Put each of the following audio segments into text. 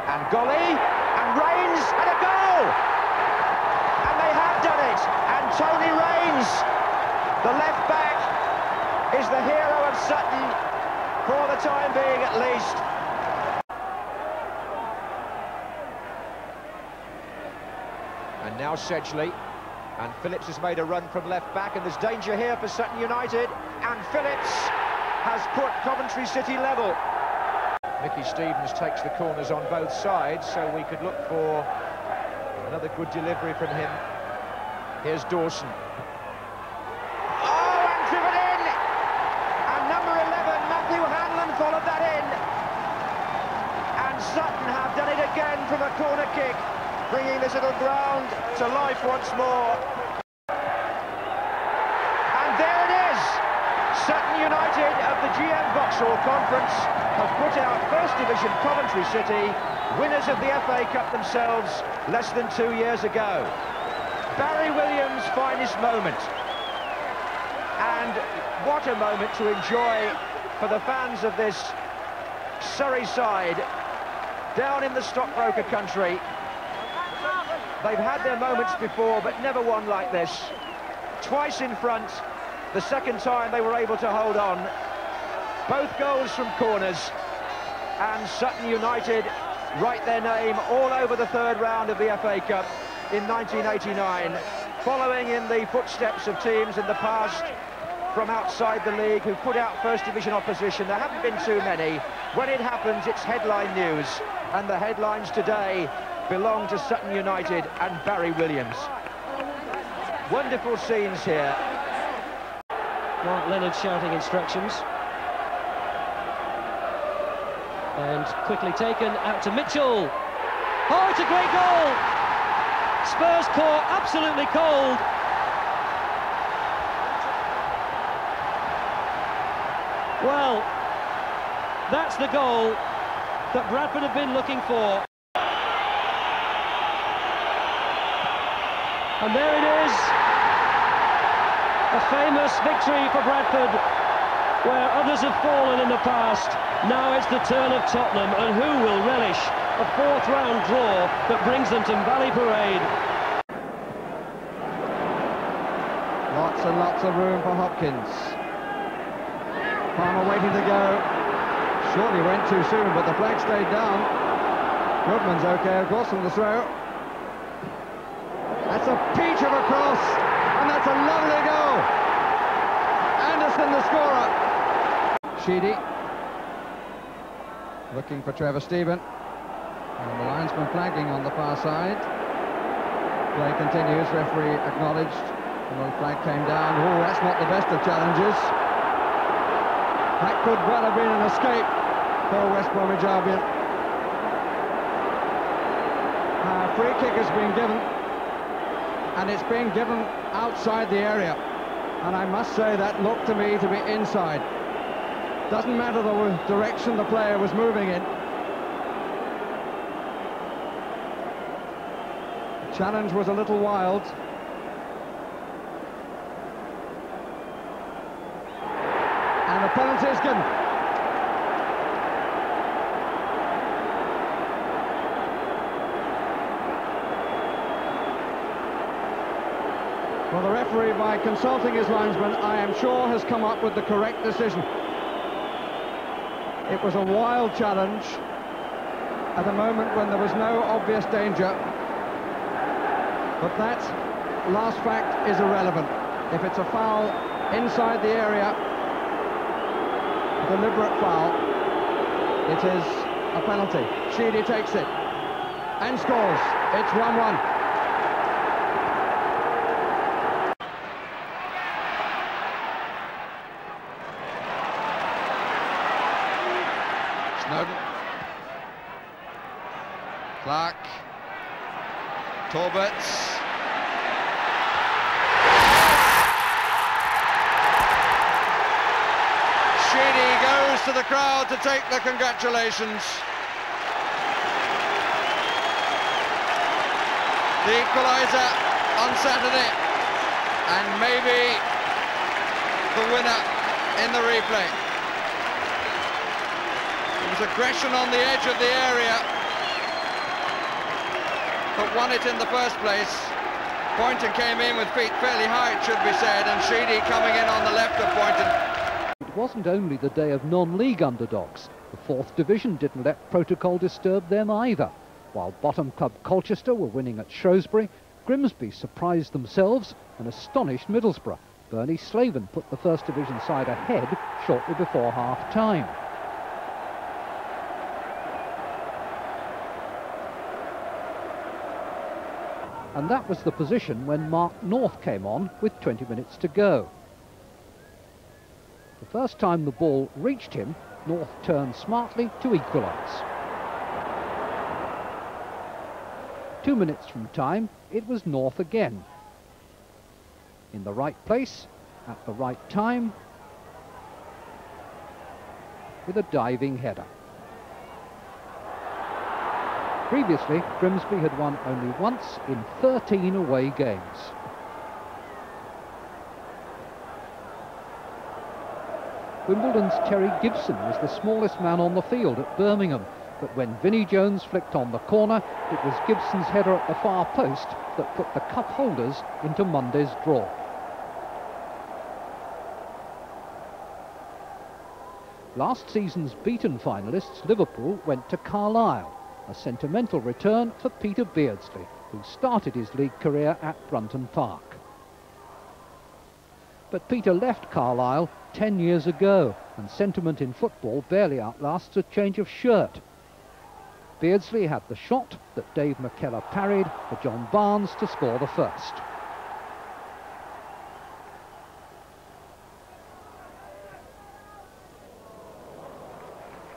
And Golly, and Rains, and a goal! And they have done it! And Tony Rains, the left back, is the hero of Sutton, for the time being at least. And now Sedgley, and Phillips has made a run from left back, and there's danger here for Sutton United, and Phillips has put Coventry City level. Mickey Stevens takes the corners on both sides, so we could look for another good delivery from him. Here's Dawson. Oh, and driven in! And number 11, Matthew Hanlon, followed that in. And Sutton have done it again from a corner kick, bringing this little ground to life once more. And there it is! Sutton United of the GM Vauxhall Conference have put out First Division Coventry City, winners of the FA Cup themselves less than 2 years ago. Barry Williams' finest moment. And what a moment to enjoy for the fans of this Surrey side down in the stockbroker country. They've had their moments before, but never one like this. Twice in front, the second time they were able to hold on. Both goals from corners, and Sutton United write their name all over the third round of the FA Cup in 1989, following in the footsteps of teams in the past from outside the league who put out First Division opposition. There haven't been too many. When it happens, it's headline news, and the headlines today belong to Sutton United and Barry Williams. Wonderful scenes here. Mark Leonard shouting instructions. And quickly taken out to Mitchell. Oh, it's a great goal! Spurs caught absolutely cold. Well, that's the goal that Bradford have been looking for. And there it is, a famous victory for Bradford, where others have fallen in the past. Now it's the turn of Tottenham, and who will relish a fourth-round draw that brings them to Valley Parade? Lots and lots of room for Hopkins. Palmer waiting to go. Surely went too soon, but the flag stayed down. Goodman's okay, of course, from the throw. That's a peach of a cross, and that's a lovely goal. Anderson, the scorer. Sheedy looking for Trevor Stephen, and the linesman flagging on the far side. Play continues, referee acknowledged, and the flag came down. Oh, that's not the best of challenges. That could well have been an escape for West Bromwich Albion. Free kick has been given, and it's being given outside the area, and I must say that looked to me to be inside. Doesn't matter the direction the player was moving in. The challenge was a little wild. And a penalty is given. Well, the referee, by consulting his linesman, I am sure has come up with the correct decision. It was a wild challenge at a moment when there was no obvious danger. But that last fact is irrelevant. If it's a foul inside the area, deliberate foul, it is a penalty. Sheedy takes it and scores. It's 1-1. Snowden, Clark, Torberts. Sheedy goes to the crowd to take the congratulations. The equaliser on Saturday, and maybe the winner in the replay. There was aggression on the edge of the area, but won it in the first place. Poynton came in with feet fairly high, it should be said, and Sheedy coming in on the left of Poynton. It wasn't only the day of non-league underdogs. The 4th Division didn't let protocol disturb them either. While bottom club Colchester were winning at Shrewsbury, Grimsby surprised themselves and astonished Middlesbrough. Bernie Slaven put the 1st Division side ahead shortly before half-time. And that was the position when Mark North came on with 20 minutes to go. The first time the ball reached him, North turned smartly to equalise. 2 minutes from time, it was North again. In the right place, at the right time, with a diving header. Previously, Grimsby had won only once in 13 away games. Wimbledon's Terry Gibson was the smallest man on the field at Birmingham, but when Vinnie Jones flicked on the corner, it was Gibson's header at the far post that put the cup holders into Monday's draw. Last season's beaten finalists, Liverpool, went to Carlisle, a sentimental return for Peter Beardsley, who started his league career at Brunton Park. But Peter left Carlisle 10 years ago, and sentiment in football barely outlasts a change of shirt. Beardsley had the shot that Dave McKellar parried for John Barnes to score the first.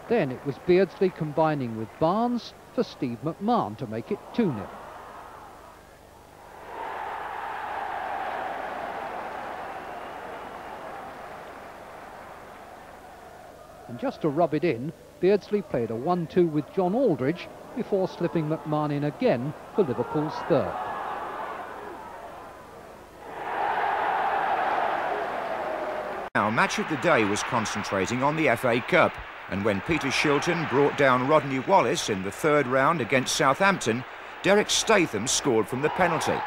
Then it was Beardsley combining with Barnes for Steve McMahon to make it 2-0. And just to rub it in, Beardsley played a 1-2 with John Aldridge before slipping McMahon in again for Liverpool's third. Our match of the day was concentrating on the FA Cup, and when Peter Shilton brought down Rodney Wallace in the 3rd round against Southampton, Derek Statham scored from the penalty.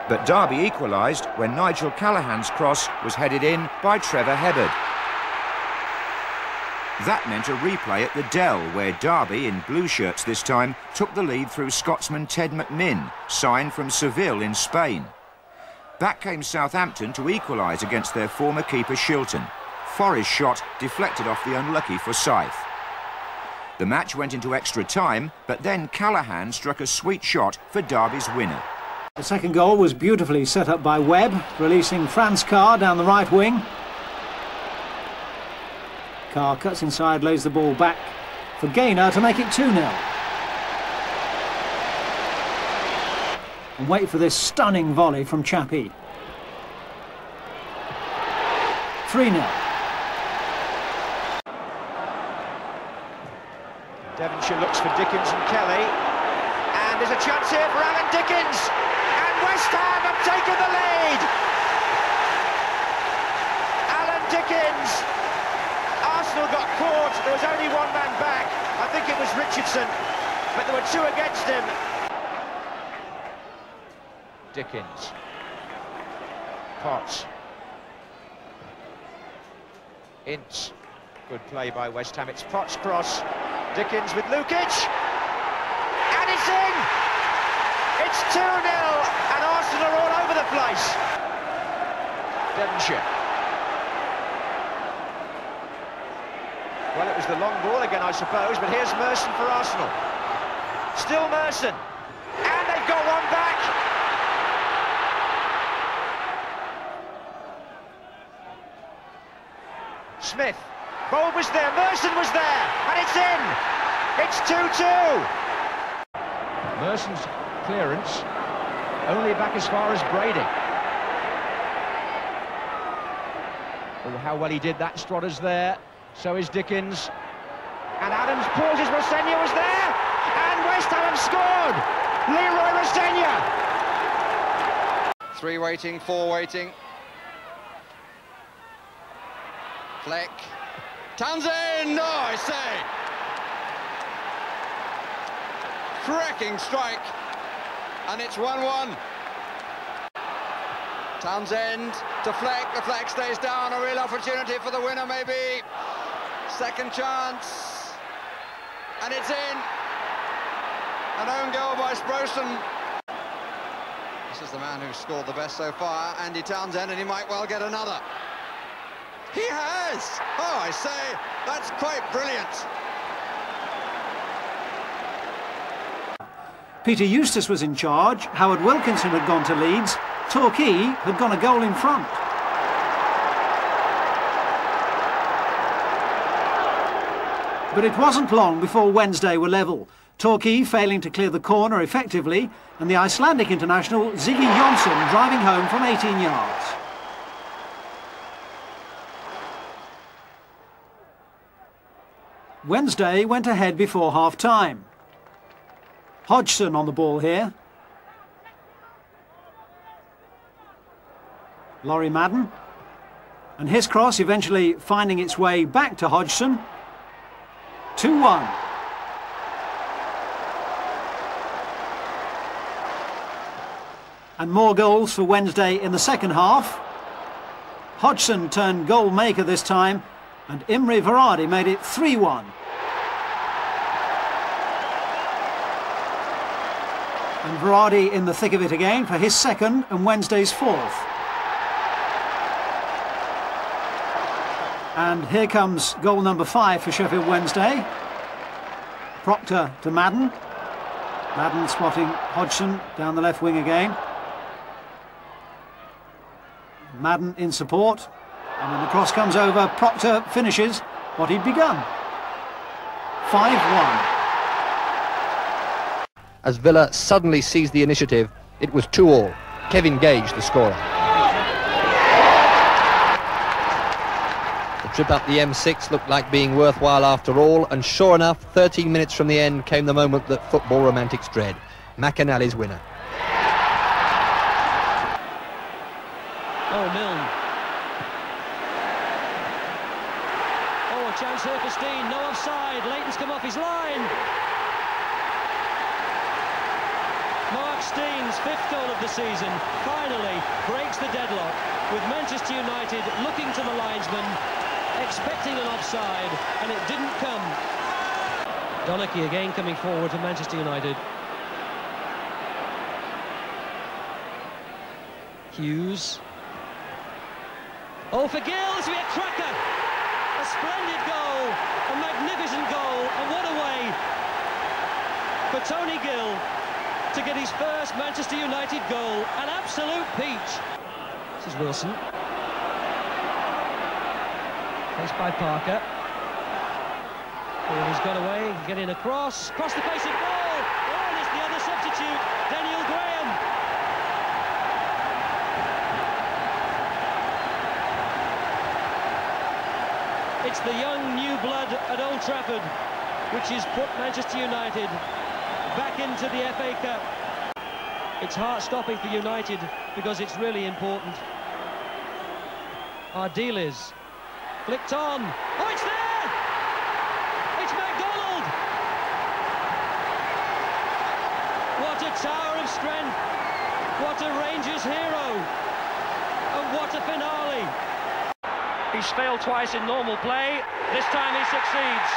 But Derby equalised when Nigel Callaghan's cross was headed in by Trevor Hebbard. That meant a replay at the Dell, where Derby, in blue shirts this time, took the lead through Scotsman Ted McMinn, signed from Seville in Spain. Back came Southampton to equalise against their former keeper Shilton. Forrest's shot deflected off the unlucky Forsyth. The match went into extra time, but then Callaghan struck a sweet shot for Derby's winner. The second goal was beautifully set up by Webb, releasing Franz Carr down the right wing. Carr cuts inside, lays the ball back for Gaynor to make it 2-0. And wait for this stunning volley from Chappie. 3-0. Devonshire looks for Dickens and Kelly, and there's a chance here for Alan Dickens, and West Ham have taken the lead. Alan Dickens. Arsenal got caught, there was only one man back, I think it was Richardson, but there were two against him. Dickens, Potts, Ince, good play by West Ham, it's Potts' cross, Dickens with Lukic, and it's in! It's 2-0, and Arsenal are all over the place. Devonshire. Well, it was the long ball again, I suppose, but here's Merson for Arsenal. Still Merson, and they've got one back. Smith, Bold was there, Merson was there, and it's in! It's 2-2! Merson's clearance, only back as far as Brady. Oh, how well he did that, Strotters there, so is Dickens. And Adams pauses, Rosenia was there, and West Ham have scored! Leroy Rosenia! 3 waiting, 4 waiting. Fleck. Townsend! No, I say! cracking strike, and it's 1-1. Townsend to Fleck, the Fleck stays down, a real opportunity for the winner maybe. Second chance, and it's in. An own goal by Browson. This is the man who's scored the best so far, Andy Townsend, and he might well get another. He has! Oh, I say, that's quite brilliant. Peter Eustace was in charge, Howard Wilkinson had gone to Leeds, Torquay had gone a goal in front. But it wasn't long before Wednesday were level. Torquay failing to clear the corner effectively, and the Icelandic international Ziggy Jonsson driving home from 18 yards. Wednesday went ahead before half-time. Hodgson on the ball here. Laurie Madden. And his cross eventually finding its way back to Hodgson. 2-1. And more goals for Wednesday in the second half. Hodgson turned goal maker this time, and Imre Varadi made it 3-1. And Varadi in the thick of it again for his second and Wednesday's fourth. And here comes goal number 5 for Sheffield Wednesday. Proctor to Madden. Madden spotting Hodgson down the left wing again. Madden in support, and when the cross comes over, Proctor finishes what he'd begun. 5-1. As Villa suddenly seized the initiative, it was 2-2. Kevin Gage the scorer. The trip up the M6 looked like being worthwhile after all, and sure enough, 13 minutes from the end came the moment that football romantics dread. McAnally's winner. Oh, Milne. Oh, a chance here for Steen. No offside. Leighton's come off his line. Mark Steen's 5th goal of the season finally breaks the deadlock, with Manchester United looking to the linesman, expecting an offside, and it didn't come. Donachie again coming forward for Manchester United. Hughes. Oh, for Gill, this will be a cracker! A splendid goal, a magnificent goal, and what a way for Tony Gill to get his first Manchester United goal. An absolute peach. This is Wilson. Faced by Parker. And he's got away, getting across the face of goal. Oh, and it's the other substitute, Daniel Graham. It's the young new blood at Old Trafford which has put Manchester United back into the FA Cup. It's heart-stopping for United because it's really important. Ardiles flicked on. Oh, it's there! It's MacDonald! What a tower of strength! What a Rangers hero! And what a finale! He's failed twice in normal play. This time he succeeds.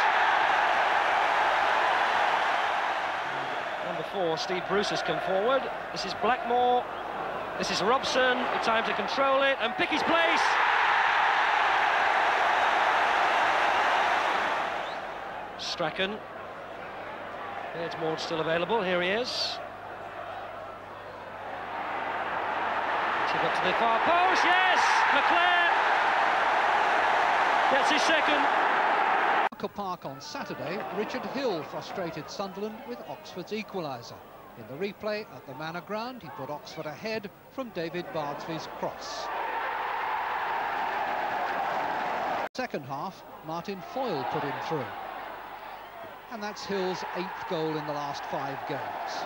Number 4, Steve Bruce has come forward. This is Blackmore. This is Robson. The time to control it and pick his place. Strachan. Edmond still available. Here he is. Took up to the far post. Yes! McClare gets his second. Park on Saturday, Richard Hill frustrated Sunderland with Oxford's equaliser. In the replay at the Manor Ground, he put Oxford ahead from David Bardsley's cross. Second half, Martin Foyle put him through. And that's Hill's 8th goal in the last 5 games.